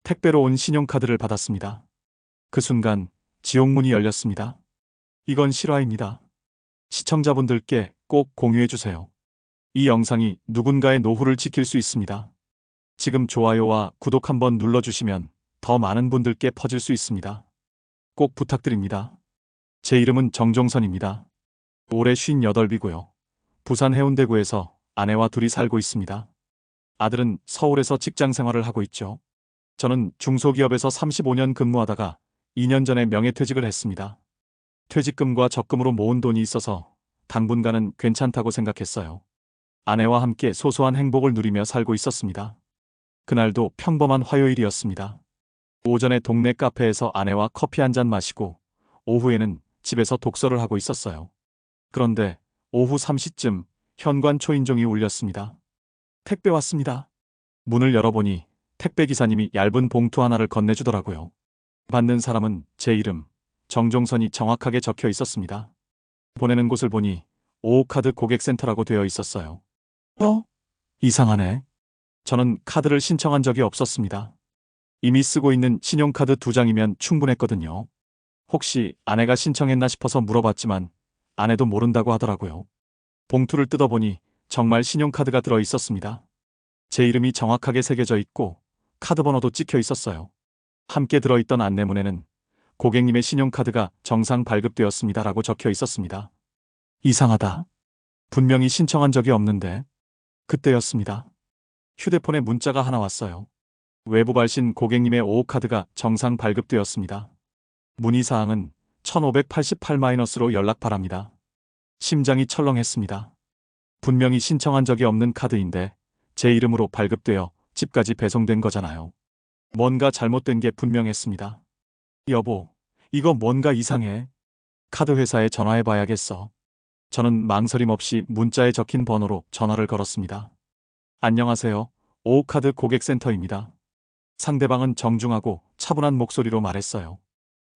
택배로 온 신용카드를 받았습니다. 그 순간 지옥문이 열렸습니다. 이건 실화입니다. 시청자분들께 꼭 공유해주세요. 이 영상이 누군가의 노후를 지킬 수 있습니다. 지금 좋아요와 구독 한번 눌러주시면 더 많은 분들께 퍼질 수 있습니다. 꼭 부탁드립니다. 제 이름은 정종선입니다. 올해 58이고요. 부산 해운대구에서 아내와 둘이 살고 있습니다. 아들은 서울에서 직장 생활을 하고 있죠. 저는 중소기업에서 35년 근무하다가 2년 전에 명예퇴직을 했습니다. 퇴직금과 적금으로 모은 돈이 있어서 당분간은 괜찮다고 생각했어요. 아내와 함께 소소한 행복을 누리며 살고 있었습니다. 그날도 평범한 화요일이었습니다. 오전에 동네 카페에서 아내와 커피 한 잔 마시고 오후에는 집에서 독서를 하고 있었어요. 그런데 오후 3시쯤 현관 초인종이 울렸습니다. 택배 왔습니다. 문을 열어보니 택배 기사님이 얇은 봉투 하나를 건네주더라고요. 받는 사람은 제 이름, 정종선이 정확하게 적혀 있었습니다. 보내는 곳을 보니 오호카드 고객센터라고 되어 있었어요. 이상하네. 저는 카드를 신청한 적이 없었습니다. 이미 쓰고 있는 신용카드 2장이면 충분했거든요. 혹시 아내가 신청했나 싶어서 물어봤지만 아내도 모른다고 하더라고요. 봉투를 뜯어보니 정말 신용카드가 들어 있었습니다. 제 이름이 정확하게 새겨져 있고 카드 번호도 찍혀 있었어요. 함께 들어있던 안내문에는 고객님의 신용카드가 정상 발급되었습니다라고 적혀 있었습니다. 이상하다. 분명히 신청한 적이 없는데. 그때였습니다. 휴대폰에 문자가 하나 왔어요. 외부 발신 고객님의 오호카드가 정상 발급되었습니다. 문의사항은 1588-로 연락 바랍니다. 심장이 철렁했습니다. 분명히 신청한 적이 없는 카드인데 제 이름으로 발급되어 집까지 배송된 거잖아요. 뭔가 잘못된 게 분명했습니다. 여보, 이거 뭔가 이상해. 카드 회사에 전화해봐야겠어. 저는 망설임 없이 문자에 적힌 번호로 전화를 걸었습니다. 안녕하세요. 오호카드 고객센터입니다. 상대방은 정중하고 차분한 목소리로 말했어요.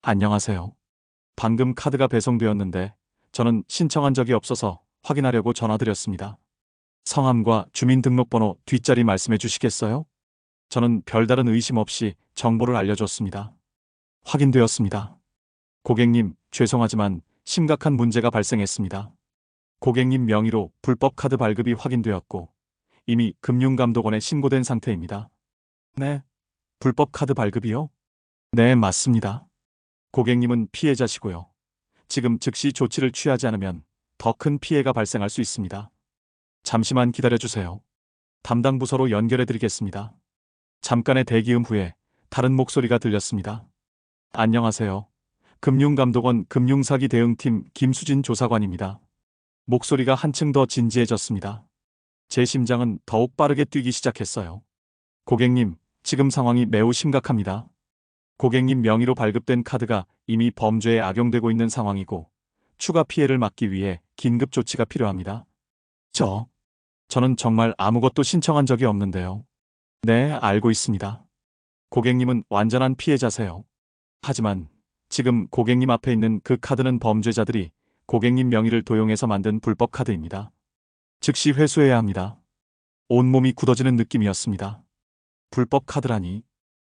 안녕하세요. 방금 카드가 배송되었는데 저는 신청한 적이 없어서 확인하려고 전화드렸습니다. 성함과 주민등록번호 뒷자리 말씀해 주시겠어요? 저는 별다른 의심 없이 정보를 알려줬습니다. 확인되었습니다. 고객님, 죄송하지만 심각한 문제가 발생했습니다. 고객님 명의로 불법 카드 발급이 확인되었고 이미 금융감독원에 신고된 상태입니다. 네? 불법 카드 발급이요? 네, 맞습니다. 고객님은 피해자시고요. 지금 즉시 조치를 취하지 않으면 더 큰 피해가 발생할 수 있습니다. 잠시만 기다려주세요. 담당 부서로 연결해드리겠습니다. 잠깐의 대기음 후에 다른 목소리가 들렸습니다. 안녕하세요. 금융감독원 금융사기 대응팀 김수진 조사관입니다. 목소리가 한층 더 진지해졌습니다. 제 심장은 더욱 빠르게 뛰기 시작했어요. 고객님, 지금 상황이 매우 심각합니다. 고객님 명의로 발급된 카드가 이미 범죄에 악용되고 있는 상황이고 추가 피해를 막기 위해 긴급 조치가 필요합니다. 저는 정말 아무것도 신청한 적이 없는데요. 네, 알고 있습니다. 고객님은 완전한 피해자세요. 하지만 지금 고객님 앞에 있는 그 카드는 범죄자들이 고객님 명의를 도용해서 만든 불법 카드입니다. 즉시 회수해야 합니다. 온몸이 굳어지는 느낌이었습니다. 불법 카드라니.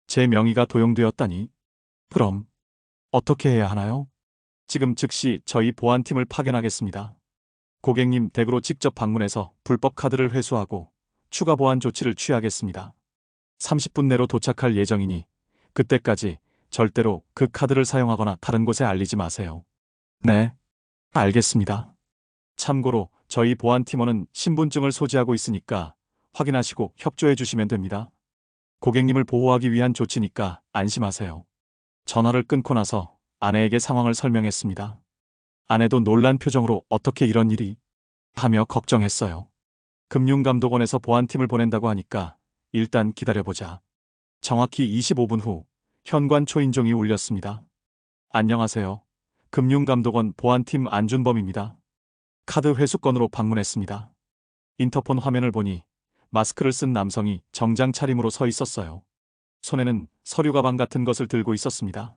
제 명의가 도용되었다니. 그럼 어떻게 해야 하나요? 지금 즉시 저희 보안팀을 파견하겠습니다. 고객님 댁으로 직접 방문해서 불법 카드를 회수하고 추가 보안 조치를 취하겠습니다. 30분 내로 도착할 예정이니 그때까지 절대로 그 카드를 사용하거나 다른 곳에 알리지 마세요. 네, 알겠습니다. 참고로 저희 보안팀원은 신분증을 소지하고 있으니까 확인하시고 협조해 주시면 됩니다. 고객님을 보호하기 위한 조치니까 안심하세요. 전화를 끊고 나서 아내에게 상황을 설명했습니다. 아내도 놀란 표정으로 어떻게 이런 일이? 하며 걱정했어요. 금융감독원에서 보안팀을 보낸다고 하니까 일단 기다려보자. 정확히 25분 후 현관 초인종이 울렸습니다. 안녕하세요. 금융감독원 보안팀 안준범입니다. 카드 회수건으로 방문했습니다. 인터폰 화면을 보니 마스크를 쓴 남성이 정장 차림으로 서 있었어요. 손에는 서류 가방 같은 것을 들고 있었습니다.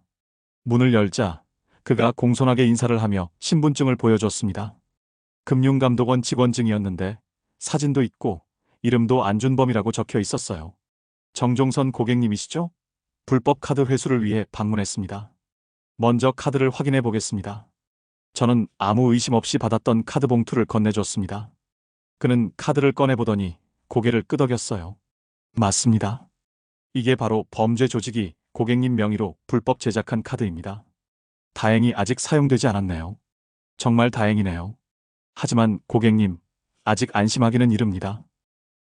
문을 열자 그가 공손하게 인사를 하며 신분증을 보여줬습니다. 금융감독원 직원증이었는데 사진도 있고 이름도 안준범이라고 적혀 있었어요. 정종선 고객님이시죠? 불법 카드 회수를 위해 방문했습니다. 먼저 카드를 확인해 보겠습니다. 저는 아무 의심 없이 받았던 카드 봉투를 건네줬습니다. 그는 카드를 꺼내보더니 고개를 끄덕였어요. 맞습니다. 이게 바로 범죄 조직이 고객님 명의로 불법 제작한 카드입니다. 다행히 아직 사용되지 않았네요. 정말 다행이네요. 하지만 고객님, 아직 안심하기는 이릅니다.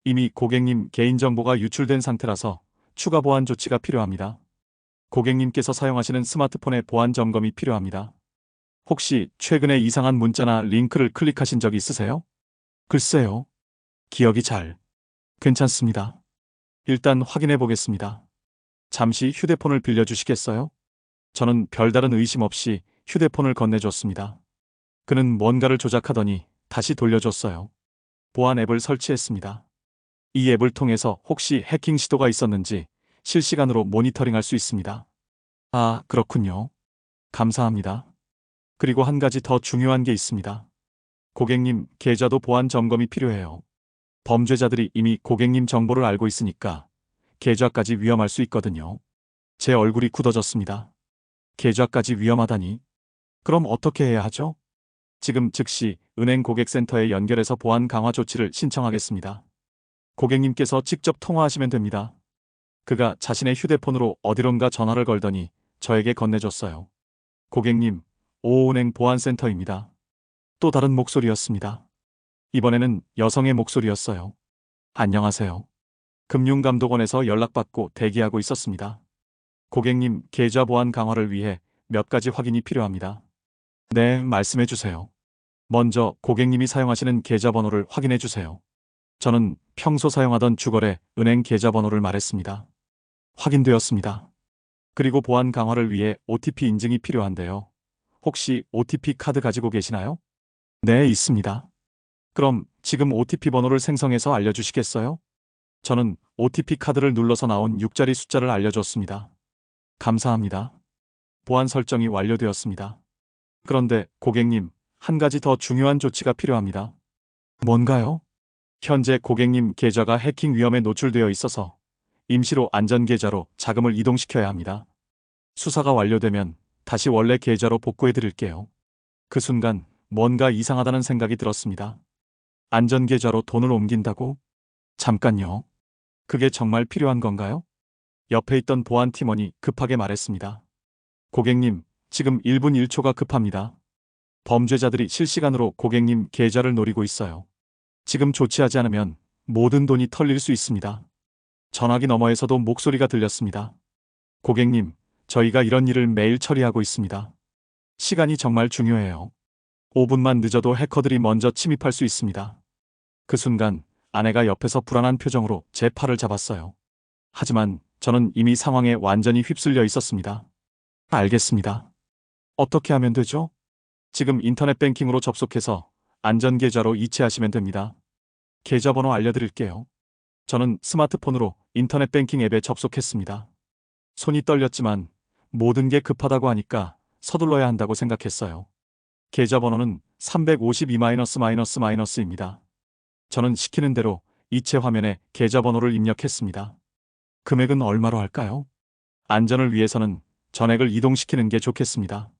이미 고객님 개인정보가 유출된 상태라서 추가 보안 조치가 필요합니다. 고객님께서 사용하시는 스마트폰의 보안 점검이 필요합니다. 혹시 최근에 이상한 문자나 링크를 클릭하신 적 있으세요? 글쎄요. 기억이 잘. 괜찮습니다. 일단 확인해 보겠습니다. 잠시 휴대폰을 빌려주시겠어요? 저는 별다른 의심 없이 휴대폰을 건네줬습니다. 그는 뭔가를 조작하더니 다시 돌려줬어요. 보안 앱을 설치했습니다. 이 앱을 통해서 혹시 해킹 시도가 있었는지 실시간으로 모니터링할 수 있습니다. 아, 그렇군요. 감사합니다. 그리고 한 가지 더 중요한 게 있습니다. 고객님 계좌도 보안 점검이 필요해요. 범죄자들이 이미 고객님 정보를 알고 있으니까 계좌까지 위험할 수 있거든요. 제 얼굴이 굳어졌습니다. 계좌까지 위험하다니. 그럼 어떻게 해야 하죠? 지금 즉시 은행 고객센터에 연결해서 보안 강화 조치를 신청하겠습니다. 고객님께서 직접 통화하시면 됩니다. 그가 자신의 휴대폰으로 어디론가 전화를 걸더니 저에게 건네줬어요. 고객님, 오은행 보안센터입니다. 또 다른 목소리였습니다. 이번에는 여성의 목소리였어요. 안녕하세요. 금융감독원에서 연락받고 대기하고 있었습니다. 고객님 계좌 보안 강화를 위해 몇 가지 확인이 필요합니다. 네, 말씀해 주세요. 먼저 고객님이 사용하시는 계좌번호를 확인해 주세요. 저는 평소 사용하던 주거래 은행 계좌번호를 말했습니다. 확인되었습니다. 그리고 보안 강화를 위해 OTP 인증이 필요한데요. 혹시 OTP 카드 가지고 계시나요? 네, 있습니다. 그럼 지금 OTP 번호를 생성해서 알려주시겠어요? 저는 OTP 카드를 눌러서 나온 6자리 숫자를 알려줬습니다. 감사합니다. 보안 설정이 완료되었습니다. 그런데 고객님, 한 가지 더 중요한 조치가 필요합니다. 뭔가요? 현재 고객님 계좌가 해킹 위험에 노출되어 있어서 임시로 안전계좌로 자금을 이동시켜야 합니다. 수사가 완료되면 다시 원래 계좌로 복구해 드릴게요. 그 순간 뭔가 이상하다는 생각이 들었습니다. 안전계좌로 돈을 옮긴다고? 잠깐요. 그게 정말 필요한 건가요? 옆에 있던 보안 팀원이 급하게 말했습니다. 고객님, 지금 1분 1초가 급합니다. 범죄자들이 실시간으로 고객님 계좌를 노리고 있어요. 지금 조치하지 않으면 모든 돈이 털릴 수 있습니다. 전화기 너머에서도 목소리가 들렸습니다. 고객님, 저희가 이런 일을 매일 처리하고 있습니다. 시간이 정말 중요해요. 5분만 늦어도 해커들이 먼저 침입할 수 있습니다. 그 순간 아내가 옆에서 불안한 표정으로 제 팔을 잡았어요. 하지만 저는 이미 상황에 완전히 휩쓸려 있었습니다. 알겠습니다. 어떻게 하면 되죠? 지금 인터넷 뱅킹으로 접속해서 안전계좌로 이체하시면 됩니다. 계좌번호 알려드릴게요. 저는 스마트폰으로 인터넷 뱅킹 앱에 접속했습니다. 손이 떨렸지만 모든 게 급하다고 하니까 서둘러야 한다고 생각했어요. 계좌번호는 352-입니다. 저는 시키는 대로 이체 화면에 계좌번호를 입력했습니다. 금액은 얼마로 할까요? 안전을 위해서는 전액을 이동시키는 게 좋겠습니다.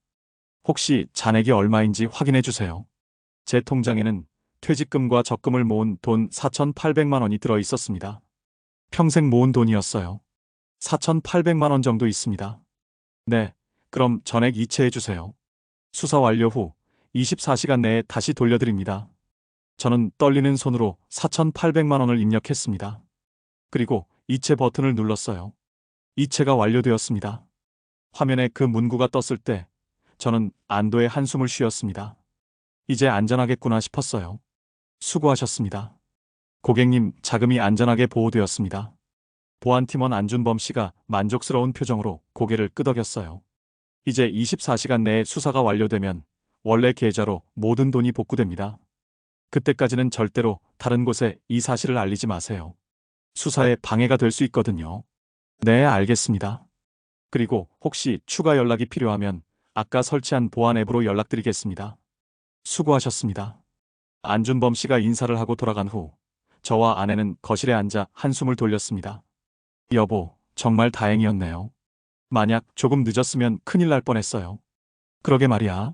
혹시 잔액이 얼마인지 확인해 주세요. 제 통장에는 퇴직금과 적금을 모은 돈 4,800만 원이 들어 있었습니다. 평생 모은 돈이었어요. 4,800만 원 정도 있습니다. 네, 그럼 전액 이체해 주세요. 수사 완료 후 24시간 내에 다시 돌려드립니다. 저는 떨리는 손으로 4,800만 원을 입력했습니다. 그리고 이체 버튼을 눌렀어요. 이체가 완료되었습니다. 화면에 그 문구가 떴을 때 저는 안도의 한숨을 쉬었습니다. 이제 안전하겠구나 싶었어요. 수고하셨습니다. 고객님, 자금이 안전하게 보호되었습니다. 보안팀원 안준범 씨가 만족스러운 표정으로 고개를 끄덕였어요. 이제 24시간 내에 수사가 완료되면 원래 계좌로 모든 돈이 복구됩니다. 그때까지는 절대로 다른 곳에 이 사실을 알리지 마세요. 수사에 방해가 될 수 있거든요. 네, 알겠습니다. 그리고 혹시 추가 연락이 필요하면 아까 설치한 보안 앱으로 연락드리겠습니다. 수고하셨습니다. 안준범 씨가 인사를 하고 돌아간 후 저와 아내는 거실에 앉아 한숨을 돌렸습니다. 여보, 정말 다행이었네요. 만약 조금 늦었으면 큰일 날 뻔했어요. 그러게 말이야.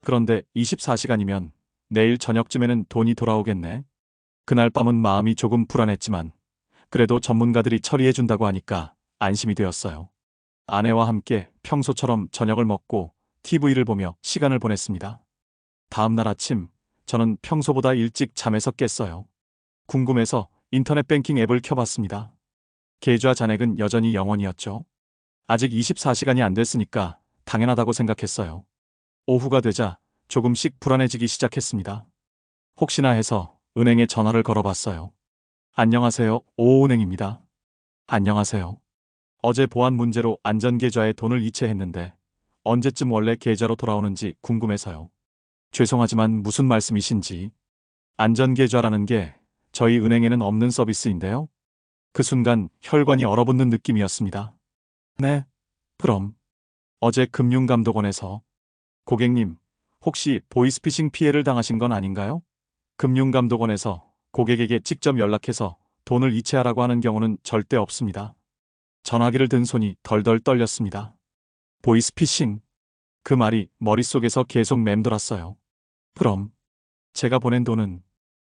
그런데 24시간이면 내일 저녁쯤에는 돈이 돌아오겠네. 그날 밤은 마음이 조금 불안했지만 그래도 전문가들이 처리해준다고 하니까 안심이 되었어요. 아내와 함께 평소처럼 저녁을 먹고 TV를 보며 시간을 보냈습니다. 다음 날 아침, 저는 평소보다 일찍 잠에서 깼어요. 궁금해서 인터넷 뱅킹 앱을 켜봤습니다. 계좌 잔액은 여전히 0원이었죠. 아직 24시간이 안 됐으니까 당연하다고 생각했어요. 오후가 되자 조금씩 불안해지기 시작했습니다. 혹시나 해서 은행에 전화를 걸어봤어요. 안녕하세요, 오은행입니다. 안녕하세요. 어제 보안 문제로 안전계좌에 돈을 이체했는데 언제쯤 원래 계좌로 돌아오는지 궁금해서요. 죄송하지만 무슨 말씀이신지. 안전계좌라는 게 저희 은행에는 없는 서비스인데요. 그 순간 혈관이 얼어붙는 느낌이었습니다. 네, 그럼 어제 금융감독원에서 고객님, 혹시 보이스피싱 피해를 당하신 건 아닌가요? 금융감독원에서 고객에게 직접 연락해서 돈을 이체하라고 하는 경우는 절대 없습니다. 전화기를 든 손이 덜덜 떨렸습니다. 보이스피싱. 그 말이 머릿속에서 계속 맴돌았어요. 그럼 제가 보낸 돈은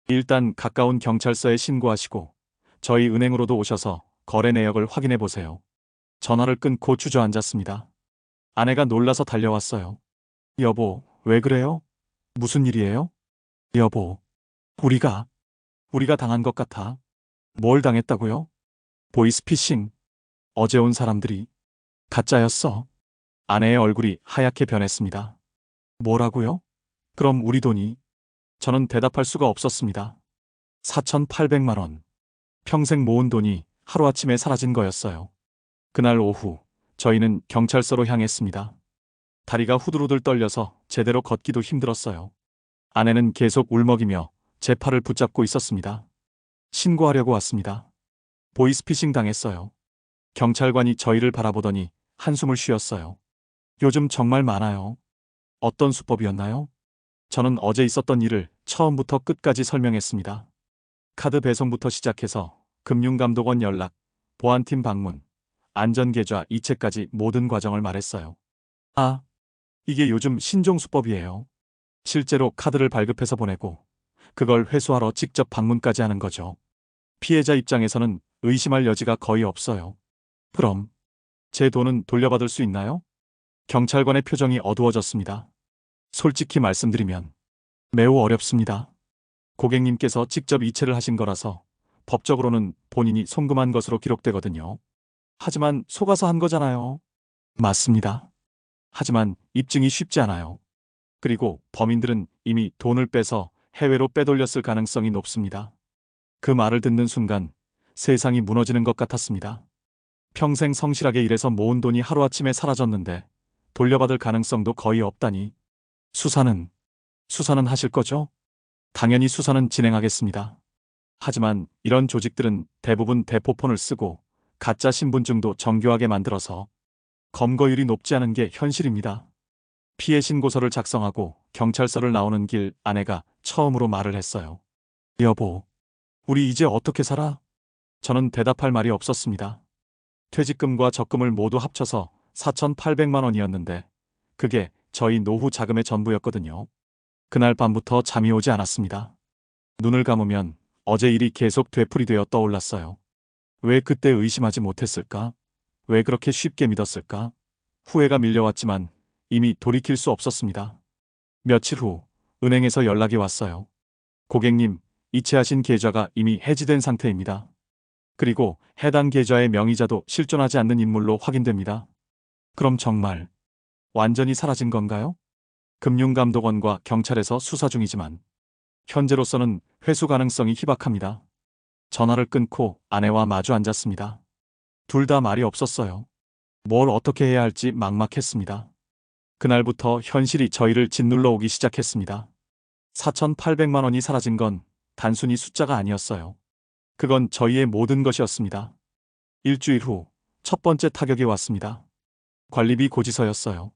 일단 가까운 경찰서에 신고하시고 저희 은행으로도 오셔서 거래 내역을 확인해 보세요. 전화를 끊고 주저앉았습니다. 아내가 놀라서 달려왔어요. 여보, 왜 그래요? 무슨 일이에요? 여보, 우리가 당한 것 같아. 뭘 당했다고요? 보이스피싱. 어제 온 사람들이 가짜였어. 아내의 얼굴이 하얗게 변했습니다. 뭐라고요? 그럼 우리 돈이? 저는 대답할 수가 없었습니다. 4,800만 원. 평생 모은 돈이 하루아침에 사라진 거였어요. 그날 오후, 저희는 경찰서로 향했습니다. 다리가 후들후들 떨려서 제대로 걷기도 힘들었어요. 아내는 계속 울먹이며 제 팔을 붙잡고 있었습니다. 신고하려고 왔습니다. 보이스피싱 당했어요. 경찰관이 저희를 바라보더니 한숨을 쉬었어요. 요즘 정말 많아요. 어떤 수법이었나요? 저는 어제 있었던 일을 처음부터 끝까지 설명했습니다. 카드 배송부터 시작해서 금융감독원 연락, 보안팀 방문, 안전계좌 이체까지 모든 과정을 말했어요. 아, 이게 요즘 신종 수법이에요. 실제로 카드를 발급해서 보내고 그걸 회수하러 직접 방문까지 하는 거죠. 피해자 입장에서는 의심할 여지가 거의 없어요. 그럼 제 돈은 돌려받을 수 있나요? 경찰관의 표정이 어두워졌습니다. 솔직히 말씀드리면 매우 어렵습니다. 고객님께서 직접 이체를 하신 거라서 법적으로는 본인이 송금한 것으로 기록되거든요. 하지만 속아서 한 거잖아요. 맞습니다. 하지만 입증이 쉽지 않아요. 그리고 범인들은 이미 돈을 빼서 해외로 빼돌렸을 가능성이 높습니다. 그 말을 듣는 순간 세상이 무너지는 것 같았습니다. 평생 성실하게 일해서 모은 돈이 하루아침에 사라졌는데 돌려받을 가능성도 거의 없다니. 수사는 하실 거죠? 당연히 수사는 진행하겠습니다. 하지만 이런 조직들은 대부분 대포폰을 쓰고 가짜 신분증도 정교하게 만들어서 검거율이 높지 않은 게 현실입니다. 피해 신고서를 작성하고 경찰서를 나오는 길 아내가 처음으로 말을 했어요. 여보, 우리 이제 어떻게 살아? 저는 대답할 말이 없었습니다. 퇴직금과 적금을 모두 합쳐서 4,800만 원이었는데 그게 저희 노후 자금의 전부였거든요. 그날 밤부터 잠이 오지 않았습니다. 눈을 감으면 어제 일이 계속 되풀이되어 떠올랐어요. 왜 그때 의심하지 못했을까? 왜 그렇게 쉽게 믿었을까? 후회가 밀려왔지만 이미 돌이킬 수 없었습니다. 며칠 후 은행에서 연락이 왔어요. 고객님, 이체하신 계좌가 이미 해지된 상태입니다. 그리고 해당 계좌의 명의자도 실존하지 않는 인물로 확인됩니다. 그럼 정말 완전히 사라진 건가요? 금융감독원과 경찰에서 수사 중이지만 현재로서는 회수 가능성이 희박합니다. 전화를 끊고 아내와 마주 앉았습니다. 둘 다 말이 없었어요. 뭘 어떻게 해야 할지 막막했습니다. 그날부터 현실이 저희를 짓눌러 오기 시작했습니다. 4,800만 원이 사라진 건 단순히 숫자가 아니었어요. 그건 저희의 모든 것이었습니다. 일주일 후 첫 번째 타격이 왔습니다. 관리비 고지서였어요.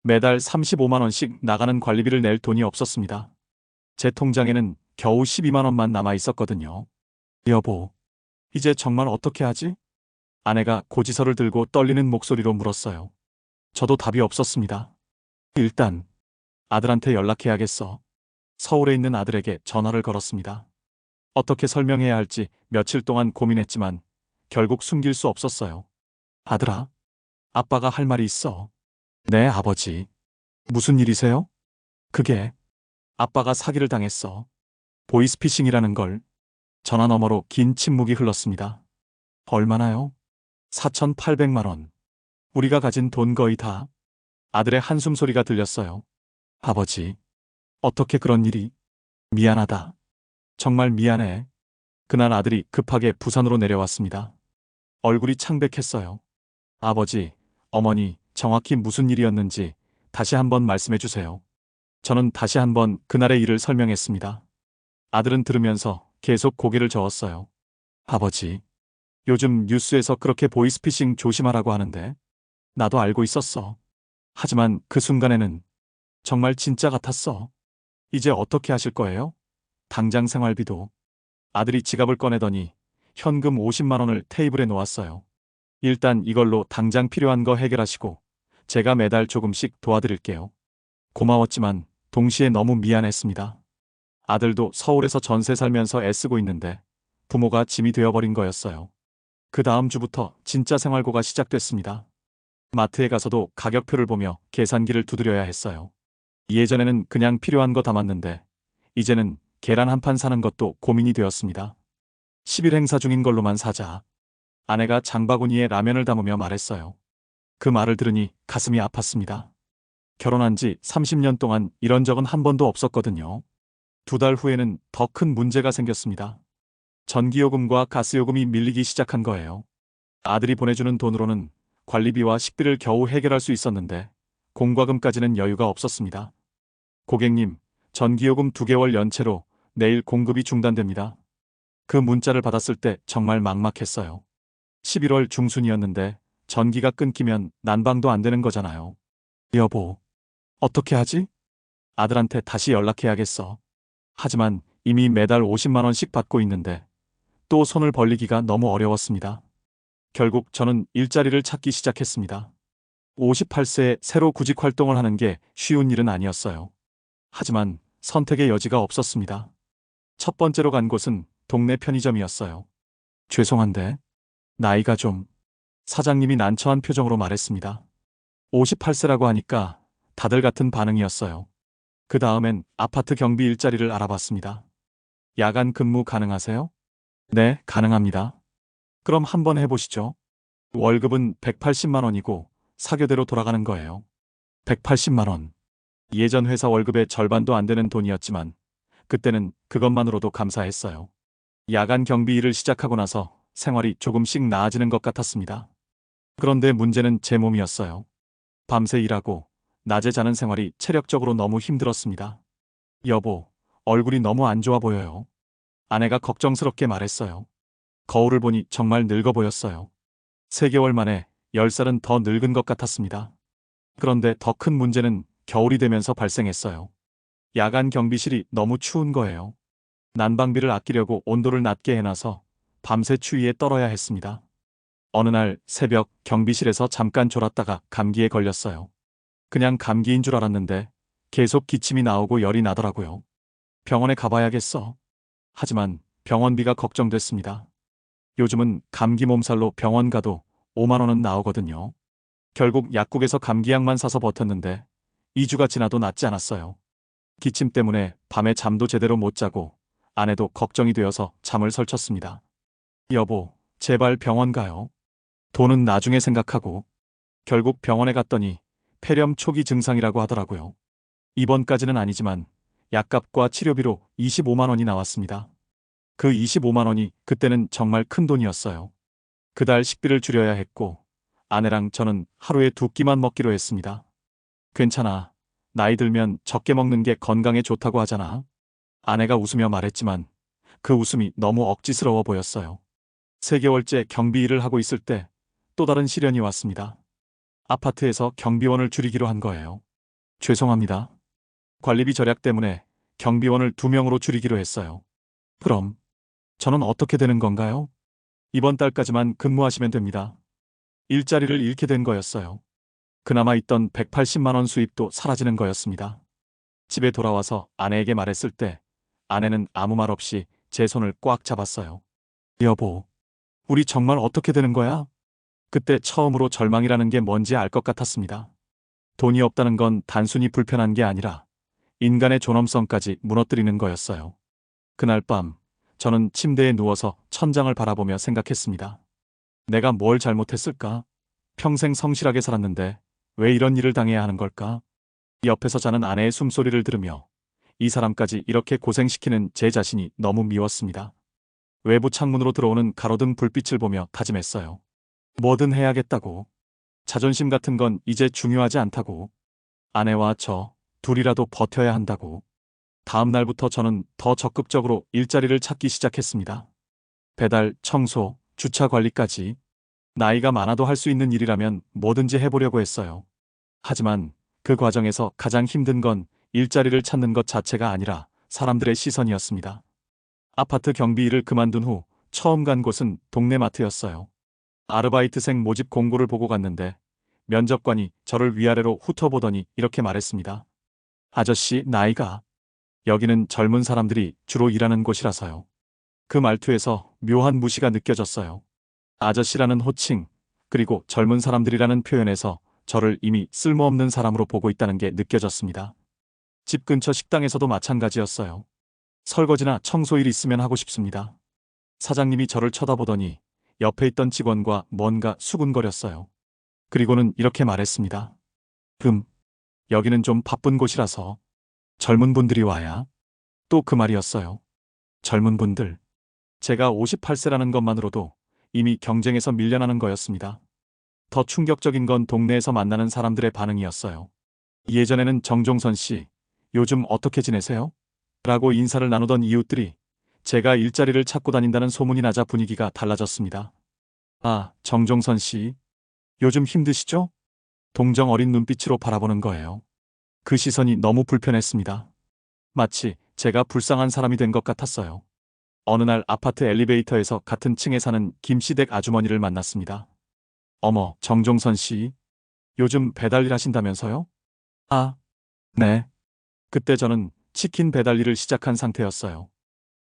매달 35만 원씩 나가는 관리비를 낼 돈이 없었습니다. 제 통장에는 겨우 12만 원만 남아 있었거든요. 여보, 이제 정말 어떻게 하지? 아내가 고지서를 들고 떨리는 목소리로 물었어요. 저도 답이 없었습니다. 일단 아들한테 연락해야겠어. 서울에 있는 아들에게 전화를 걸었습니다. 어떻게 설명해야 할지 며칠 동안 고민했지만 결국 숨길 수 없었어요. 아들아, 아빠가 할 말이 있어. 네, 아버지. 무슨 일이세요? 그게 아빠가 사기를 당했어. 보이스피싱이라는 걸. 전화 너머로 긴 침묵이 흘렀습니다. 얼마나요? 4,800만 원. 우리가 가진 돈 거의 다. 아들의 한숨 소리가 들렸어요. 아버지, 어떻게 그런 일이? 미안하다. 정말 미안해. 그날 아들이 급하게 부산으로 내려왔습니다. 얼굴이 창백했어요. 아버지, 어머니, 정확히 무슨 일이었는지 다시 한번 말씀해 주세요. 저는 다시 한번 그날의 일을 설명했습니다. 아들은 들으면서 계속 고개를 저었어요. 아버지, 요즘 뉴스에서 그렇게 보이스피싱 조심하라고 하는데 나도 알고 있었어. 하지만 그 순간에는 정말 진짜 같았어. 이제 어떻게 하실 거예요? 당장 생활비도. 아들이 지갑을 꺼내더니 현금 50만 원을 테이블에 놓았어요. 일단 이걸로 당장 필요한 거 해결하시고 제가 매달 조금씩 도와드릴게요. 고마웠지만 동시에 너무 미안했습니다. 아들도 서울에서 전세 살면서 애쓰고 있는데 부모가 짐이 되어버린 거였어요. 그 다음 주부터 진짜 생활고가 시작됐습니다. 마트에 가서도 가격표를 보며 계산기를 두드려야 했어요. 예전에는 그냥 필요한 거 담았는데 이제는 계란 한 판 사는 것도 고민이 되었습니다. 10일 행사 중인 걸로만 사자. 아내가 장바구니에 라면을 담으며 말했어요. 그 말을 들으니 가슴이 아팠습니다. 결혼한 지 30년 동안 이런 적은 한 번도 없었거든요. 2달 후에는 더 큰 문제가 생겼습니다. 전기요금과 가스요금이 밀리기 시작한 거예요. 아들이 보내주는 돈으로는 관리비와 식비를 겨우 해결할 수 있었는데 공과금까지는 여유가 없었습니다. 고객님, 전기요금 2개월 연체로 내일 공급이 중단됩니다. 그 문자를 받았을 때 정말 막막했어요. 11월 중순이었는데 전기가 끊기면 난방도 안 되는 거잖아요. 여보, 어떻게 하지? 아들한테 다시 연락해야겠어. 하지만 이미 매달 50만 원씩 받고 있는데 또 손을 벌리기가 너무 어려웠습니다. 결국 저는 일자리를 찾기 시작했습니다. 58세에 새로 구직 활동을 하는 게 쉬운 일은 아니었어요. 하지만 선택의 여지가 없었습니다. 첫 번째로 간 곳은 동네 편의점이었어요. 죄송한데 나이가 좀... 사장님이 난처한 표정으로 말했습니다. 58세라고 하니까 다들 같은 반응이었어요. 그 다음엔 아파트 경비 일자리를 알아봤습니다. 야간 근무 가능하세요? 네, 가능합니다. 그럼 한번 해보시죠. 월급은 180만 원이고 사교대로 돌아가는 거예요. 180만 원. 예전 회사 월급의 절반도 안 되는 돈이었지만 그때는 그것만으로도 감사했어요. 야간 경비 일을 시작하고 나서 생활이 조금씩 나아지는 것 같았습니다. 그런데 문제는 제 몸이었어요. 밤새 일하고 낮에 자는 생활이 체력적으로 너무 힘들었습니다. 여보, 얼굴이 너무 안 좋아 보여요. 아내가 걱정스럽게 말했어요. 거울을 보니 정말 늙어 보였어요. 3개월 만에 10살은 더 늙은 것 같았습니다. 그런데 더 큰 문제는 겨울이 되면서 발생했어요. 야간 경비실이 너무 추운 거예요. 난방비를 아끼려고 온도를 낮게 해놔서 밤새 추위에 떨어야 했습니다. 어느 날 새벽 경비실에서 잠깐 졸았다가 감기에 걸렸어요. 그냥 감기인 줄 알았는데 계속 기침이 나오고 열이 나더라고요. 병원에 가봐야겠어. 하지만 병원비가 걱정됐습니다. 요즘은 감기 몸살로 병원 가도 5만 원은 나오거든요. 결국 약국에서 감기약만 사서 버텼는데 2주가 지나도 낫지 않았어요. 기침 때문에 밤에 잠도 제대로 못 자고 아내도 걱정이 되어서 잠을 설쳤습니다. 여보, 제발 병원 가요. 돈은 나중에 생각하고. 결국 병원에 갔더니 폐렴 초기 증상이라고 하더라고요. 입원까지는 아니지만 약값과 치료비로 25만 원이 나왔습니다. 그 25만 원이 그때는 정말 큰 돈이었어요. 그달 식비를 줄여야 했고 아내랑 저는 하루에 2끼만 먹기로 했습니다. 괜찮아. 나이 들면 적게 먹는 게 건강에 좋다고 하잖아. 아내가 웃으며 말했지만 그 웃음이 너무 억지스러워 보였어요. 3개월째 경비 일을 하고 있을 때 또 다른 시련이 왔습니다. 아파트에서 경비원을 줄이기로 한 거예요. 죄송합니다. 관리비 절약 때문에 경비원을 2명으로 줄이기로 했어요. 그럼 저는 어떻게 되는 건가요? 이번 달까지만 근무하시면 됩니다. 일자리를 잃게 된 거였어요. 그나마 있던 180만 원 수입도 사라지는 거였습니다. 집에 돌아와서 아내에게 말했을 때 아내는 아무 말 없이 제 손을 꽉 잡았어요. 여보, 우리 정말 어떻게 되는 거야? 그때 처음으로 절망이라는 게 뭔지 알 것 같았습니다. 돈이 없다는 건 단순히 불편한 게 아니라 인간의 존엄성까지 무너뜨리는 거였어요. 그날 밤, 저는 침대에 누워서 천장을 바라보며 생각했습니다. 내가 뭘 잘못했을까? 평생 성실하게 살았는데 왜 이런 일을 당해야 하는 걸까? 옆에서 자는 아내의 숨소리를 들으며 이 사람까지 이렇게 고생시키는 제 자신이 너무 미웠습니다. 외부 창문으로 들어오는 가로등 불빛을 보며 다짐했어요. 뭐든 해야겠다고. 자존심 같은 건 이제 중요하지 않다고. 아내와 저 둘이라도 버텨야 한다고. 다음 날부터 저는 더 적극적으로 일자리를 찾기 시작했습니다. 배달, 청소, 주차 관리까지. 나이가 많아도 할 수 있는 일이라면 뭐든지 해보려고 했어요. 하지만 그 과정에서 가장 힘든 건 일자리를 찾는 것 자체가 아니라 사람들의 시선이었습니다. 아파트 경비 일을 그만둔 후 처음 간 곳은 동네 마트였어요. 아르바이트생 모집 공고를 보고 갔는데 면접관이 저를 위아래로 훑어보더니 이렇게 말했습니다. 아저씨, 나이가. 여기는 젊은 사람들이 주로 일하는 곳이라서요. 그 말투에서 묘한 무시가 느껴졌어요. 아저씨라는 호칭, 그리고 젊은 사람들이라는 표현에서 저를 이미 쓸모없는 사람으로 보고 있다는 게 느껴졌습니다. 집 근처 식당에서도 마찬가지였어요. 설거지나 청소일 있으면 하고 싶습니다. 사장님이 저를 쳐다보더니 옆에 있던 직원과 뭔가 수군거렸어요. 그리고는 이렇게 말했습니다. 여기는 좀 바쁜 곳이라서 젊은 분들이 와야. 또 그 말이었어요. 젊은 분들. 제가 58세라는 것만으로도 이미 경쟁에서 밀려나는 거였습니다. 더 충격적인 건 동네에서 만나는 사람들의 반응이었어요. 예전에는 정종선 씨, 요즘 어떻게 지내세요? 라고 인사를 나누던 이웃들이 제가 일자리를 찾고 다닌다는 소문이 나자 분위기가 달라졌습니다. 아, 정종선 씨, 요즘 힘드시죠? 동정 어린 눈빛으로 바라보는 거예요. 그 시선이 너무 불편했습니다. 마치 제가 불쌍한 사람이 된 것 같았어요. 어느 날 아파트 엘리베이터에서 같은 층에 사는 김씨댁 아주머니를 만났습니다. 어머, 정종선 씨, 요즘 배달 일 하신다면서요? 아, 네. 그때 저는 치킨 배달 일을 시작한 상태였어요.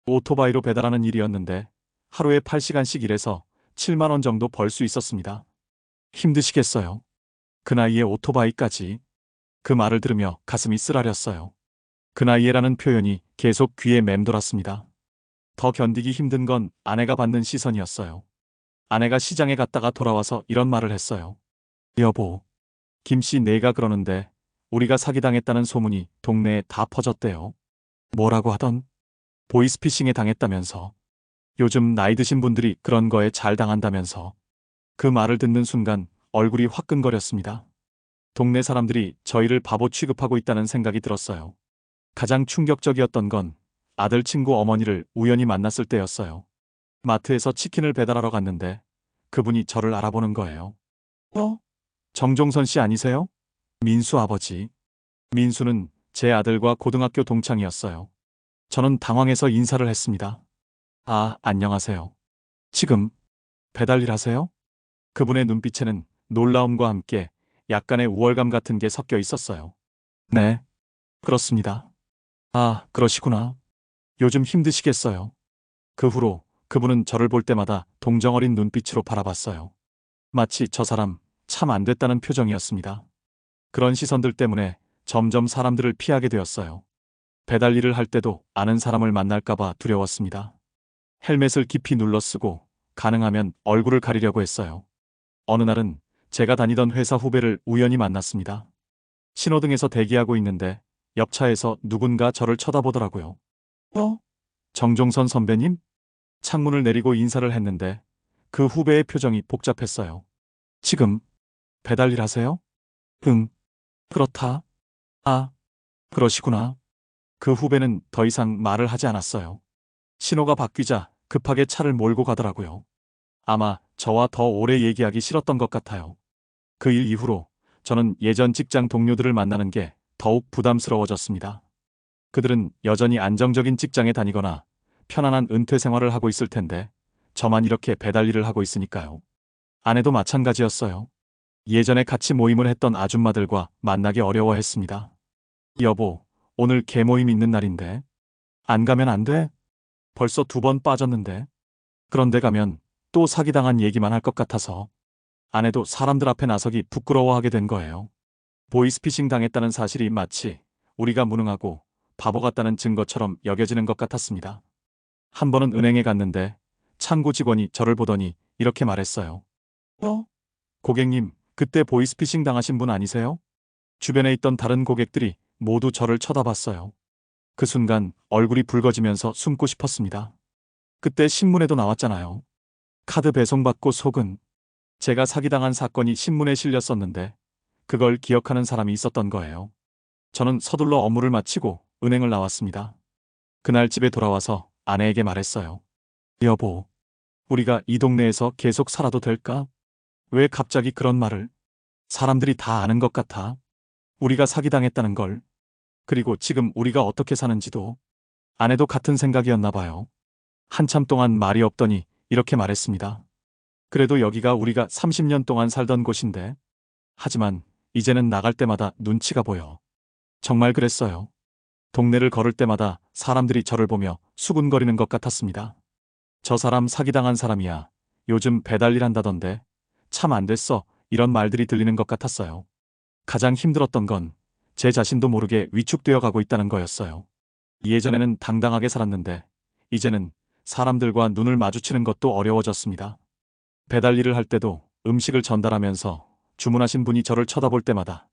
오토바이로 배달하는 일이었는데 하루에 8시간씩 일해서 7만 원 정도 벌 수 있었습니다. 힘드시겠어요? 그 나이에 오토바이까지. 그 말을 들으며 가슴이 쓰라렸어요. 그 나이에라는 표현이 계속 귀에 맴돌았습니다. 더 견디기 힘든 건 아내가 받는 시선이었어요. 아내가 시장에 갔다가 돌아와서 이런 말을 했어요. 여보, 김씨 내가 그러는데 우리가 사기당했다는 소문이 동네에 다 퍼졌대요. 뭐라고 하던? 보이스피싱에 당했다면서. 요즘 나이 드신 분들이 그런 거에 잘 당한다면서. 그 말을 듣는 순간 얼굴이 화끈거렸습니다. 동네 사람들이 저희를 바보 취급하고 있다는 생각이 들었어요. 가장 충격적이었던 건 아들 친구 어머니를 우연히 만났을 때였어요. 마트에서 치킨을 배달하러 갔는데 그분이 저를 알아보는 거예요. 정종선 씨 아니세요? 민수 아버지. 민수는 제 아들과 고등학교 동창이었어요. 저는 당황해서 인사를 했습니다. 아, 안녕하세요. 지금 배달 일 하세요? 그분의 눈빛에는 놀라움과 함께 약간의 우월감 같은 게 섞여 있었어요. 네, 그렇습니다. 아, 그러시구나. 요즘 힘드시겠어요. 그 후로 그분은 저를 볼 때마다 동정어린 눈빛으로 바라봤어요. 마치 저 사람 참 안 됐다는 표정이었습니다. 그런 시선들 때문에 점점 사람들을 피하게 되었어요. 배달 일을 할 때도 아는 사람을 만날까봐 두려웠습니다. 헬멧을 깊이 눌러 쓰고 가능하면 얼굴을 가리려고 했어요. 어느 날은 제가 다니던 회사 후배를 우연히 만났습니다. 신호등에서 대기하고 있는데 옆차에서 누군가 저를 쳐다보더라고요. 정종선 선배님? 창문을 내리고 인사를 했는데 그 후배의 표정이 복잡했어요. 지금 배달 일 하세요? 응, 그렇다. 아, 그러시구나. 그 후배는 더 이상 말을 하지 않았어요. 신호가 바뀌자 급하게 차를 몰고 가더라고요. 아마 저와 더 오래 얘기하기 싫었던 것 같아요. 그 일 이후로 저는 예전 직장 동료들을 만나는 게 더욱 부담스러워졌습니다. 그들은 여전히 안정적인 직장에 다니거나 편안한 은퇴 생활을 하고 있을 텐데 저만 이렇게 배달 일을 하고 있으니까요. 아내도 마찬가지였어요. 예전에 같이 모임을 했던 아줌마들과 만나기 어려워했습니다. 여보, 오늘 개모임 있는 날인데. 안 가면 안 돼? 벌써 2번 빠졌는데. 그런데 가면 또 사기당한 얘기만 할 것 같아서. 아내도 사람들 앞에 나서기 부끄러워하게 된 거예요. 보이스피싱 당했다는 사실이 마치 우리가 무능하고 바보 같다는 증거처럼 여겨지는 것 같았습니다. 한 번은 은행에 갔는데 창구 직원이 저를 보더니 이렇게 말했어요. 고객님, 그때 보이스피싱 당하신 분 아니세요? 주변에 있던 다른 고객들이 모두 저를 쳐다봤어요. 그 순간 얼굴이 붉어지면서 숨고 싶었습니다. 그때 신문에도 나왔잖아요. 카드 배송받고 속은. 제가 사기당한 사건이 신문에 실렸었는데 그걸 기억하는 사람이 있었던 거예요. 저는 서둘러 업무를 마치고 은행을 나왔습니다. 그날 집에 돌아와서 아내에게 말했어요. 여보, 우리가 이 동네에서 계속 살아도 될까? 왜 갑자기 그런 말을? 사람들이 다 아는 것 같아. 우리가 사기당했다는 걸. 그리고 지금 우리가 어떻게 사는지도. 아내도 같은 생각이었나 봐요. 한참 동안 말이 없더니 이렇게 말했습니다. 그래도 여기가 우리가 30년 동안 살던 곳인데. 하지만 이제는 나갈 때마다 눈치가 보여. 정말 그랬어요. 동네를 걸을 때마다 사람들이 저를 보며 수군거리는 것 같았습니다. 저 사람 사기당한 사람이야. 요즘 배달일 한다던데. 참 안 됐어. 이런 말들이 들리는 것 같았어요. 가장 힘들었던 건 제 자신도 모르게 위축되어 가고 있다는 거였어요. 예전에는 당당하게 살았는데 이제는 사람들과 눈을 마주치는 것도 어려워졌습니다. 배달 일을 할 때도 음식을 전달하면서 주문하신 분이 저를 쳐다볼 때마다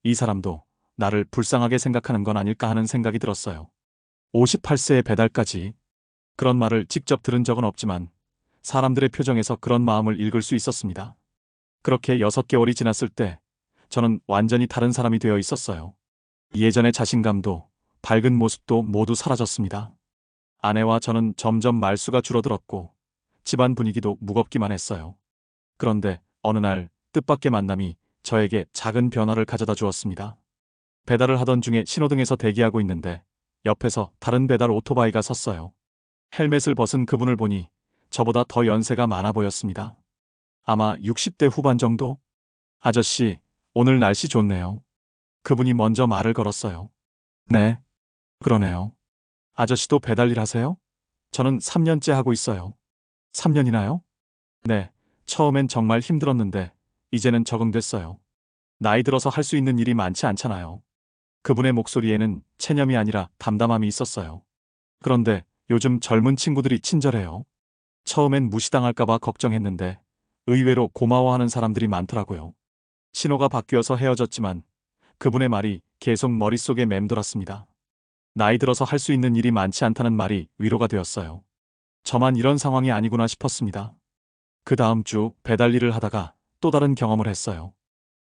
이 사람도 나를 불쌍하게 생각하는 건 아닐까 하는 생각이 들었어요. 58세의 배달까지. 그런 말을 직접 들은 적은 없지만 사람들의 표정에서 그런 마음을 읽을 수 있었습니다. 그렇게 6개월이 지났을 때 저는 완전히 다른 사람이 되어 있었어요. 예전의 자신감도 밝은 모습도 모두 사라졌습니다. 아내와 저는 점점 말수가 줄어들었고 집안 분위기도 무겁기만 했어요. 그런데 어느 날 뜻밖의 만남이 저에게 작은 변화를 가져다 주었습니다. 배달을 하던 중에 신호등에서 대기하고 있는데 옆에서 다른 배달 오토바이가 섰어요. 헬멧을 벗은 그분을 보니 저보다 더 연세가 많아 보였습니다. 아마 60대 후반 정도? 아저씨, 오늘 날씨 좋네요. 그분이 먼저 말을 걸었어요. 네, 그러네요. 아저씨도 배달 일 하세요? 저는 3년째 하고 있어요. 3년이나요? 네, 처음엔 정말 힘들었는데 이제는 적응됐어요. 나이 들어서 할 수 있는 일이 많지 않잖아요. 그분의 목소리에는 체념이 아니라 담담함이 있었어요. 그런데 요즘 젊은 친구들이 친절해요. 처음엔 무시당할까봐 걱정했는데 의외로 고마워하는 사람들이 많더라고요. 신호가 바뀌어서 헤어졌지만 그분의 말이 계속 머릿속에 맴돌았습니다. 나이 들어서 할 수 있는 일이 많지 않다는 말이 위로가 되었어요. 저만 이런 상황이 아니구나 싶었습니다. 그 다음 주 배달 일을 하다가 또 다른 경험을 했어요.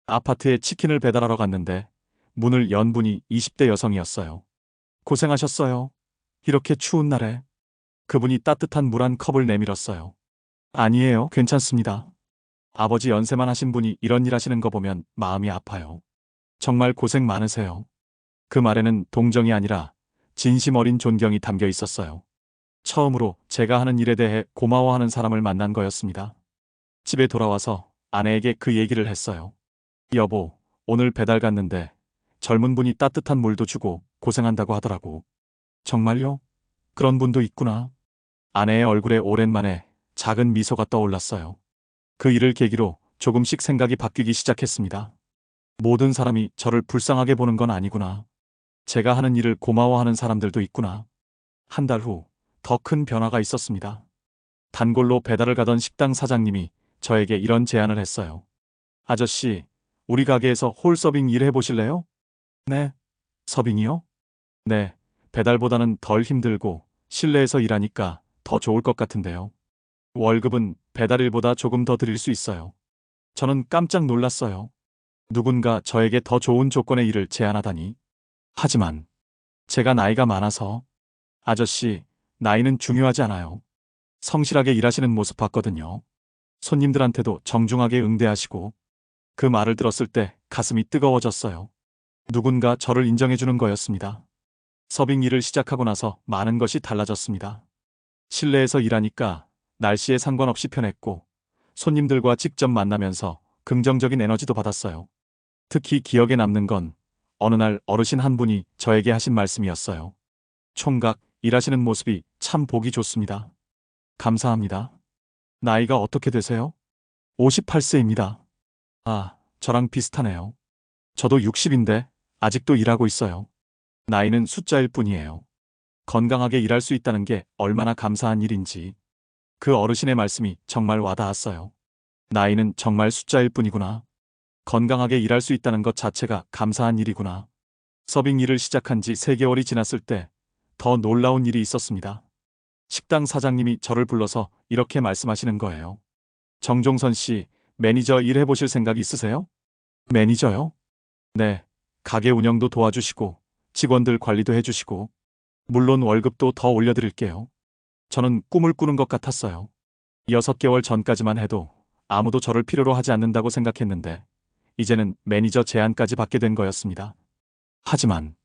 아파트에 치킨을 배달하러 갔는데 문을 연 분이 20대 여성이었어요. 고생하셨어요. 이렇게 추운 날에. 그분이 따뜻한 물 한 컵을 내밀었어요. 아니에요, 괜찮습니다. 아버지 연세만 하신 분이 이런 일 하시는 거 보면 마음이 아파요. 정말 고생 많으세요. 그 말에는 동정이 아니라 진심 어린 존경이 담겨 있었어요. 처음으로 제가 하는 일에 대해 고마워하는 사람을 만난 거였습니다. 집에 돌아와서 아내에게 그 얘기를 했어요. 여보, 오늘 배달 갔는데 젊은 분이 따뜻한 물도 주고 고생한다고 하더라고. 정말요? 그런 분도 있구나. 아내의 얼굴에 오랜만에 작은 미소가 떠올랐어요. 그 일을 계기로 조금씩 생각이 바뀌기 시작했습니다. 모든 사람이 저를 불쌍하게 보는 건 아니구나. 제가 하는 일을 고마워하는 사람들도 있구나. 한 달 후 더 큰 변화가 있었습니다. 단골로 배달을 가던 식당 사장님이 저에게 이런 제안을 했어요. 아저씨, 우리 가게에서 홀서빙 일 해보실래요? 네. 서빙이요? 네. 배달보다는 덜 힘들고 실내에서 일하니까 더 좋을 것 같은데요. 월급은 배달일보다 조금 더 드릴 수 있어요. 저는 깜짝 놀랐어요. 누군가 저에게 더 좋은 조건의 일을 제안하다니. 하지만 제가 나이가 많아서. 아저씨, 나이는 중요하지 않아요. 성실하게 일하시는 모습 봤거든요. 손님들한테도 정중하게 응대하시고. 그 말을 들었을 때 가슴이 뜨거워졌어요. 누군가 저를 인정해주는 거였습니다. 서빙 일을 시작하고 나서 많은 것이 달라졌습니다. 실내에서 일하니까 날씨에 상관없이 편했고 손님들과 직접 만나면서 긍정적인 에너지도 받았어요. 특히 기억에 남는 건 어느 날 어르신 한 분이 저에게 하신 말씀이었어요. 총각, 일하시는 모습이 참 보기 좋습니다. 감사합니다. 나이가 어떻게 되세요? 58세입니다. 아, 저랑 비슷하네요. 저도 60인데 아직도 일하고 있어요. 나이는 숫자일 뿐이에요. 건강하게 일할 수 있다는 게 얼마나 감사한 일인지. 그 어르신의 말씀이 정말 와닿았어요. 나이는 정말 숫자일 뿐이구나. 건강하게 일할 수 있다는 것 자체가 감사한 일이구나. 서빙 일을 시작한 지 3개월이 지났을 때 더 놀라운 일이 있었습니다. 식당 사장님이 저를 불러서 이렇게 말씀하시는 거예요. 정종선 씨, 매니저 일 해보실 생각 있으세요? 매니저요? 네. 가게 운영도 도와주시고 직원들 관리도 해주시고 물론 월급도 더 올려드릴게요. 저는 꿈을 꾸는 것 같았어요. 6개월 전까지만 해도 아무도 저를 필요로 하지 않는다고 생각했는데 이제는 매니저 제안까지 받게 된 거였습니다. 하지만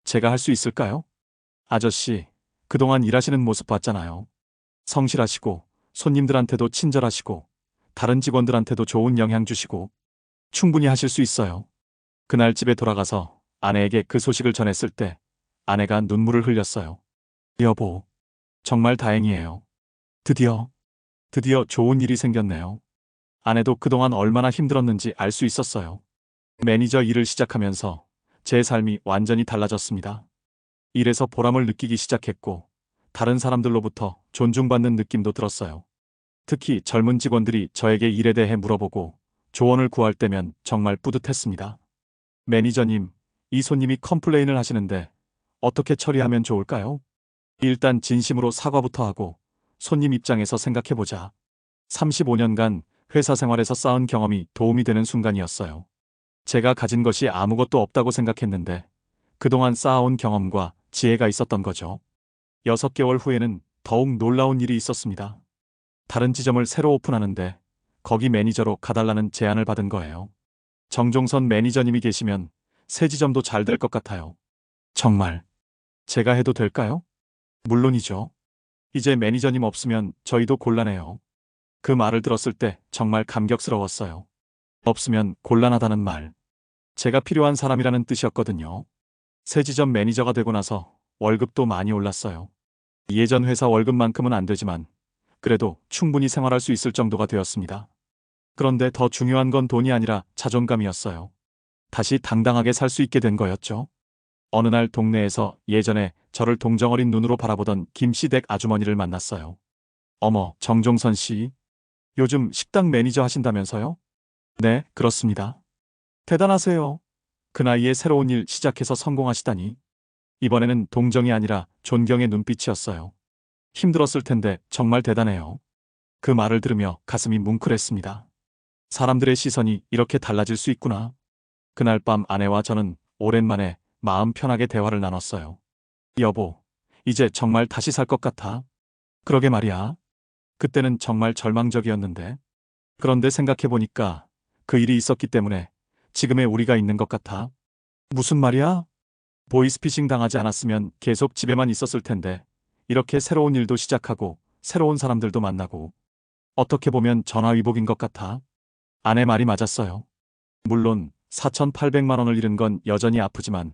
제가 할 수 있을까요? 아저씨, 그동안 일하시는 모습 봤잖아요. 성실하시고 손님들한테도 친절하시고 다른 직원들한테도 좋은 영향 주시고 충분히 하실 수 있어요. 그날 집에 돌아가서 아내에게 그 소식을 전했을 때 아내가 눈물을 흘렸어요. 여보, 정말 다행이에요. 드디어 좋은 일이 생겼네요. 아내도 그동안 얼마나 힘들었는지 알 수 있었어요. 매니저 일을 시작하면서 제 삶이 완전히 달라졌습니다. 일에서 보람을 느끼기 시작했고 다른 사람들로부터 존중받는 느낌도 들었어요. 특히 젊은 직원들이 저에게 일에 대해 물어보고 조언을 구할 때면 정말 뿌듯했습니다. 매니저님, 이 손님이 컴플레인을 하시는데 어떻게 처리하면 좋을까요? 일단 진심으로 사과부터 하고 손님 입장에서 생각해보자. 35년간 회사 생활에서 쌓은 경험이 도움이 되는 순간이었어요. 제가 가진 것이 아무것도 없다고 생각했는데 그동안 쌓아온 경험과 지혜가 있었던 거죠. 6개월 후에는 더욱 놀라운 일이 있었습니다. 다른 지점을 새로 오픈하는데 거기 매니저로 가달라는 제안을 받은 거예요. 정종선 매니저님이 계시면 새 지점도 잘 될 것 같아요. 정말 제가 해도 될까요? 물론이죠. 이제 매니저님 없으면 저희도 곤란해요. 그 말을 들었을 때 정말 감격스러웠어요. 없으면 곤란하다는 말. 제가 필요한 사람이라는 뜻이었거든요. 새 지점 매니저가 되고 나서 월급도 많이 올랐어요. 예전 회사 월급만큼은 안 되지만 그래도 충분히 생활할 수 있을 정도가 되었습니다. 그런데 더 중요한 건 돈이 아니라 자존감이었어요. 다시 당당하게 살 수 있게 된 거였죠. 어느 날 동네에서 예전에 저를 동정어린 눈으로 바라보던 김씨댁 아주머니를 만났어요. 어머, 정종선 씨. 요즘 식당 매니저 하신다면서요? 네, 그렇습니다. 대단하세요. 그 나이에 새로운 일 시작해서 성공하시다니. 이번에는 동정이 아니라 존경의 눈빛이었어요. 힘들었을 텐데 정말 대단해요. 그 말을 들으며 가슴이 뭉클했습니다. 사람들의 시선이 이렇게 달라질 수 있구나. 그날 밤 아내와 저는 오랜만에 마음 편하게 대화를 나눴어요. 여보, 이제 정말 다시 살 것 같아. 그러게 말이야. 그때는 정말 절망적이었는데. 그런데 생각해보니까 그 일이 있었기 때문에 지금의 우리가 있는 것 같아. 무슨 말이야? 보이스피싱 당하지 않았으면 계속 집에만 있었을 텐데 이렇게 새로운 일도 시작하고 새로운 사람들도 만나고 어떻게 보면 전화위복인 것 같아. 아내 말이 맞았어요. 물론 4,800만 원을 잃은 건 여전히 아프지만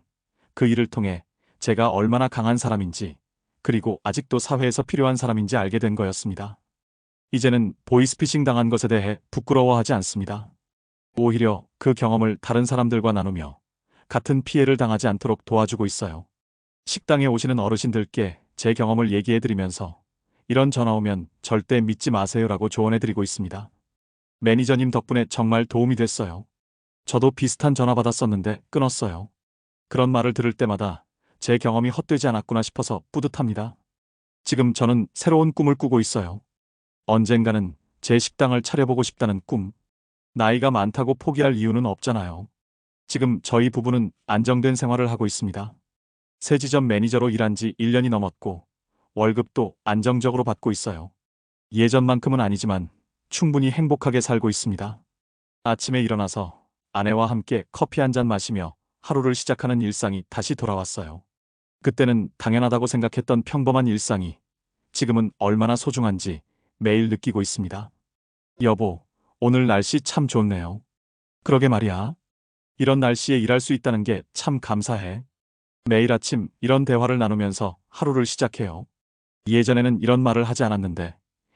그 일을 통해 제가 얼마나 강한 사람인지 그리고 아직도 사회에서 필요한 사람인지 알게 된 거였습니다. 이제는 보이스피싱 당한 것에 대해 부끄러워하지 않습니다. 오히려 그 경험을 다른 사람들과 나누며 같은 피해를 당하지 않도록 도와주고 있어요. 식당에 오시는 어르신들께 제 경험을 얘기해드리면서 이런 전화 오면 절대 믿지 마세요라고 조언해드리고 있습니다. 매니저님 덕분에 정말 도움이 됐어요. 저도 비슷한 전화 받았었는데 끊었어요. 그런 말을 들을 때마다 제 경험이 헛되지 않았구나 싶어서 뿌듯합니다. 지금 저는 새로운 꿈을 꾸고 있어요. 언젠가는 제 식당을 차려보고 싶다는 꿈. 나이가 많다고 포기할 이유는 없잖아요. 지금 저희 부부는 안정된 생활을 하고 있습니다. 새 지점 매니저로 일한 지 1년이 넘었고 월급도 안정적으로 받고 있어요. 예전만큼은 아니지만 충분히 행복하게 살고 있습니다. 아침에 일어나서 아내와 함께 커피 한 잔 마시며 하루를 시작하는 일상이 다시 돌아왔어요. 그때는 당연하다고 생각했던 평범한 일상이 지금은 얼마나 소중한지 매일 느끼고 있습니다. 여보, 오늘 날씨 참 좋네요. 그러게 말이야. 이런 날씨에 일할 수 있다는 게 참 감사해. 매일 아침 이런 대화를 나누면서 하루를 시작해요. 예전에는 이런 말을 하지 않았는데,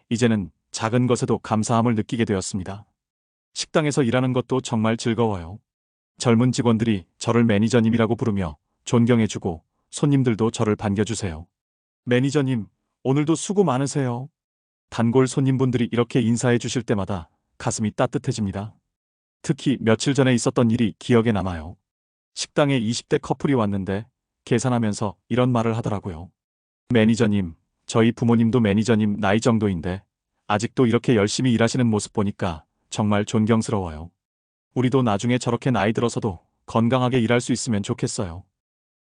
이제는 작은 것에도 감사함을 느끼게 되었습니다. 식당에서 일하는 것도 정말 즐거워요. 젊은 직원들이 저를 매니저님이라고 부르며 존경해주고 손님들도 저를 반겨주세요. 매니저님, 오늘도 수고 많으세요. 단골 손님분들이 이렇게 인사해 주실 때마다 가슴이 따뜻해집니다. 특히 며칠 전에 있었던 일이 기억에 남아요. 식당에 20대 커플이 왔는데 계산하면서 이런 말을 하더라고요. 매니저님, 저희 부모님도 매니저님 나이 정도인데 아직도 이렇게 열심히 일하시는 모습 보니까 정말 존경스러워요. 우리도 나중에 저렇게 나이 들어서도 건강하게 일할 수 있으면 좋겠어요.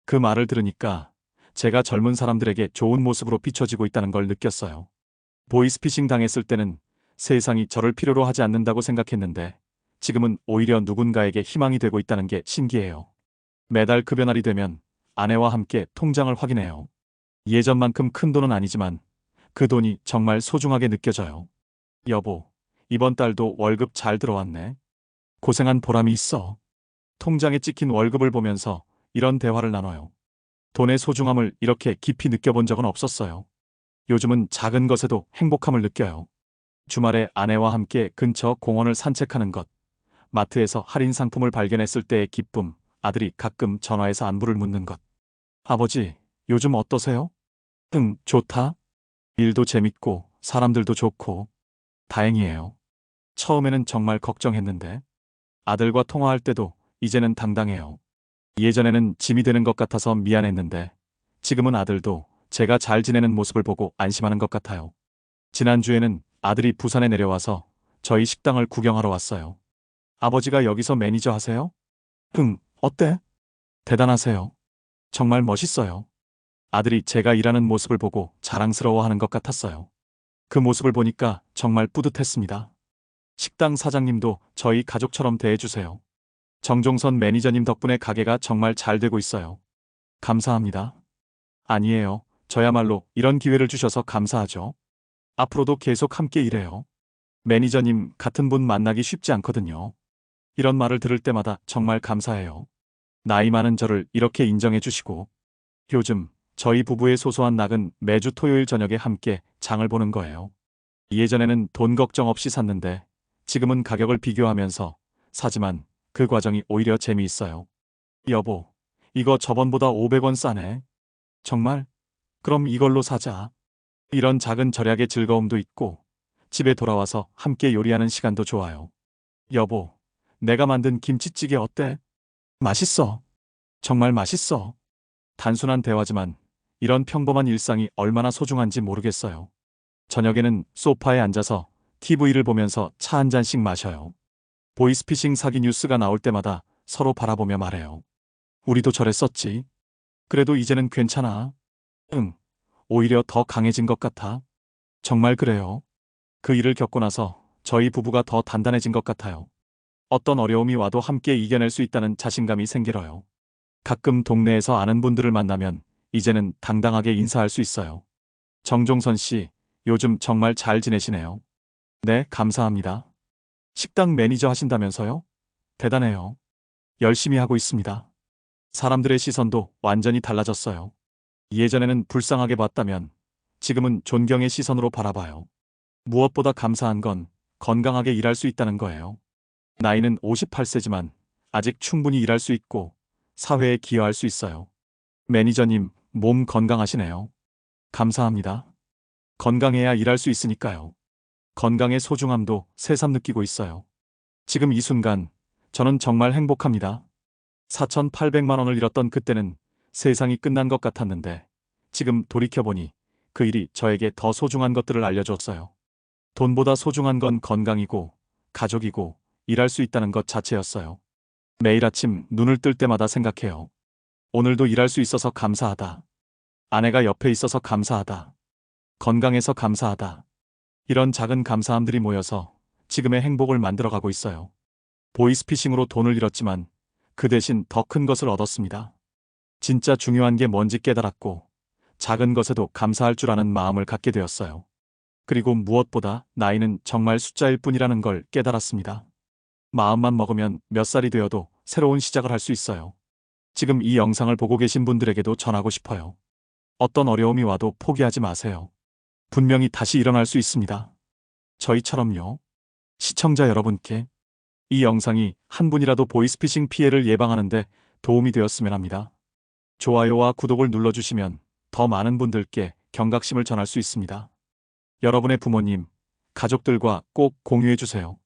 그 말을 들으니까 제가 젊은 사람들에게 좋은 모습으로 비춰지고 있다는 걸 느꼈어요. 보이스피싱 당했을 때는 세상이 저를 필요로 하지 않는다고 생각했는데 지금은 오히려 누군가에게 희망이 되고 있다는 게 신기해요. 매달 급여날이 되면 아내와 함께 통장을 확인해요. 예전만큼 큰 돈은 아니지만 그 돈이 정말 소중하게 느껴져요. 여보, 이번 달도 월급 잘 들어왔네. 고생한 보람이 있어. 통장에 찍힌 월급을 보면서 이런 대화를 나눠요. 돈의 소중함을 이렇게 깊이 느껴본 적은 없었어요. 요즘은 작은 것에도 행복함을 느껴요. 주말에 아내와 함께 근처 공원을 산책하는 것, 마트에서 할인 상품을 발견했을 때의 기쁨, 아들이 가끔 전화해서 안부를 묻는 것. 아버지, 요즘 어떠세요? 응, 좋다. 일도 재밌고, 사람들도 좋고, 다행이에요. 처음에는 정말 걱정했는데, 아들과 통화할 때도 이제는 당당해요. 예전에는 짐이 되는 것 같아서 미안했는데, 지금은 아들도 제가 잘 지내는 모습을 보고 안심하는 것 같아요. 지난주에는 아들이 부산에 내려와서 저희 식당을 구경하러 왔어요. 아버지가 여기서 매니저 하세요? 응, 어때? 대단하세요. 정말 멋있어요. 아들이 제가 일하는 모습을 보고 자랑스러워하는 것 같았어요. 그 모습을 보니까 정말 뿌듯했습니다. 식당 사장님도 저희 가족처럼 대해주세요. 정종선 매니저님 덕분에 가게가 정말 잘 되고 있어요. 감사합니다. 아니에요. 저야말로 이런 기회를 주셔서 감사하죠. 앞으로도 계속 함께 일해요. 매니저님 같은 분 만나기 쉽지 않거든요. 이런 말을 들을 때마다 정말 감사해요. 나이 많은 저를 이렇게 인정해 주시고, 요즘 저희 부부의 소소한 낙은 매주 토요일 저녁에 함께 장을 보는 거예요. 예전에는 돈 걱정 없이 샀는데 지금은 가격을 비교하면서 사지만 그 과정이 오히려 재미있어요. 여보, 이거 저번보다 500원 싸네. 정말? 그럼 이걸로 사자. 이런 작은 절약의 즐거움도 있고 집에 돌아와서 함께 요리하는 시간도 좋아요. 여보, 내가 만든 김치찌개 어때? 맛있어. 정말 맛있어. 단순한 대화지만 이런 평범한 일상이 얼마나 소중한지 모르겠어요. 저녁에는 소파에 앉아서 TV를 보면서 차 한 잔씩 마셔요. 보이스피싱 사기 뉴스가 나올 때마다 서로 바라보며 말해요. 우리도 저랬었지. 그래도 이제는 괜찮아. 응, 오히려 더 강해진 것 같아. 정말 그래요. 그 일을 겪고 나서 저희 부부가 더 단단해진 것 같아요. 어떤 어려움이 와도 함께 이겨낼 수 있다는 자신감이 생길어요. 가끔 동네에서 아는 분들을 만나면 이제는 당당하게 인사할 수 있어요. 정종선 씨, 요즘 정말 잘 지내시네요. 네, 감사합니다. 식당 매니저 하신다면서요? 대단해요. 열심히 하고 있습니다. 사람들의 시선도 완전히 달라졌어요. 예전에는 불쌍하게 봤다면 지금은 존경의 시선으로 바라봐요. 무엇보다 감사한 건 건강하게 일할 수 있다는 거예요. 나이는 58세지만 아직 충분히 일할 수 있고 사회에 기여할 수 있어요. 매니저님, 몸 건강하시네요. 감사합니다. 건강해야 일할 수 있으니까요. 건강의 소중함도 새삼 느끼고 있어요. 지금 이 순간 저는 정말 행복합니다. 4,800만 원을 잃었던 그때는 세상이 끝난 것 같았는데 지금 돌이켜보니 그 일이 저에게 더 소중한 것들을 알려줬어요. 돈보다 소중한 건 건강이고 가족이고 일할 수 있다는 것 자체였어요. 매일 아침 눈을 뜰 때마다 생각해요. 오늘도 일할 수 있어서 감사하다. 아내가 옆에 있어서 감사하다. 건강해서 감사하다. 이런 작은 감사함들이 모여서 지금의 행복을 만들어가고 있어요. 보이스피싱으로 돈을 잃었지만 그 대신 더 큰 것을 얻었습니다. 진짜 중요한 게 뭔지 깨달았고 작은 것에도 감사할 줄 아는 마음을 갖게 되었어요. 그리고 무엇보다 나이는 정말 숫자일 뿐이라는 걸 깨달았습니다. 마음만 먹으면 몇 살이 되어도 새로운 시작을 할 수 있어요. 지금 이 영상을 보고 계신 분들에게도 전하고 싶어요. 어떤 어려움이 와도 포기하지 마세요. 분명히 다시 일어날 수 있습니다. 저희처럼요. 시청자 여러분께 이 영상이 한 분이라도 보이스피싱 피해를 예방하는데 도움이 되었으면 합니다. 좋아요와 구독을 눌러주시면 더 많은 분들께 경각심을 전할 수 있습니다. 여러분의 부모님, 가족들과 꼭 공유해주세요.